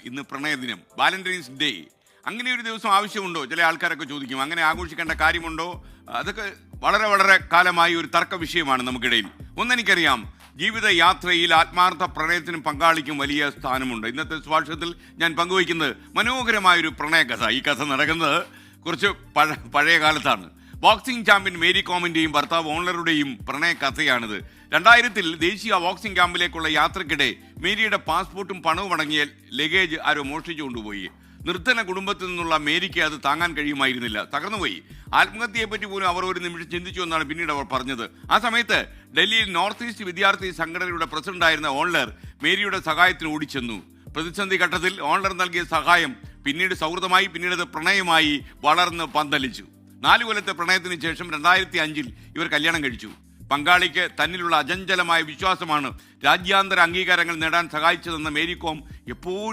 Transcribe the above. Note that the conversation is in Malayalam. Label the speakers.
Speaker 1: ഇന്ന് പ്രണയദിനം, വാലന്റൈൻസ് ഡേ. അങ്ങനെ ഒരു ദിവസം ആവശ്യമുണ്ടോ? ചില ആൾക്കാരൊക്കെ ചോദിക്കും. അങ്ങനെ ആഘോഷിക്കേണ്ട കാര്യമുണ്ടോ? അതൊക്കെ വളരെ വളരെ കാലമായി ഒരു തർക്ക വിഷയമാണ് നമുക്കിടയിൽ. ഒന്നെനിക്കറിയാം, ജീവിത യാത്രയിൽ ആത്മാർത്ഥ പ്രണയത്തിനും പങ്കാളിക്കും വലിയ സ്ഥാനമുണ്ട്. ഇന്നത്തെ സുഭാഷിതത്തിൽ ഞാൻ പങ്കുവയ്ക്കുന്നത് മനോഹരമായൊരു പ്രണയകഥ. ഈ കഥ നടക്കുന്നത് കുറച്ച് പഴയ കാലത്താണ്. ബോക്സിംഗ് ചാമ്പ്യൻ മേരി കോമിന്റെയും ഭർത്താവ് ഓൺലറുടെയും പ്രണയ കഥയാണിത്. 2000-ൽ ദേശീയ ബോക്സിംഗ് ക്യാമ്പിലേക്കുള്ള യാത്രക്കിടെ മേരിയുടെ പാസ്പോർട്ടും പണവും അടങ്ങിയ ലഗേജ് ആരോ മോഷ്ടിച്ചു കൊണ്ടുപോയി. നിർധന കുടുംബത്തിൽ നിന്നുള്ള മേരിക്ക് അത് താങ്ങാൻ കഴിയുമായിരുന്നില്ല, തകർന്നുപോയി. ആത്മഹത്യയെപ്പറ്റി പോലും അവർ ഒരു നിമിഷം ചിന്തിച്ചു എന്നാണ് പിന്നീട് അവർ പറഞ്ഞത്. ആ സമയത്ത് ഡൽഹിയിൽ നോർത്ത് ഈസ്റ്റ് വിദ്യാർത്ഥി സംഘടനയുടെ പ്രസിഡന്റായിരുന്ന ഓൺലർ മേരിയുടെ സഹായത്തിന് ഓടിച്ചെന്നു. പ്രതിസന്ധി ഘട്ടത്തിൽ ഓൺലർ നൽകിയ സഹായം പിന്നീട് സൗഹൃദമായി, പിന്നീട് അത് പ്രണയമായി വളർന്ന് പന്തലിച്ചു. 4 കൊല്ലത്തെ പ്രണയത്തിന് ശേഷം 2005-ൽ ഇവർ കല്യാണം കഴിച്ചു. പങ്കാളിക്ക് തന്നിലുള്ള അചഞ്ചലമായ വിശ്വാസമാണ് രാജ്യാന്തര അംഗീകാരങ്ങൾ നേടാൻ സഹായിച്ചതെന്ന് മേരി കോം എപ്പോഴും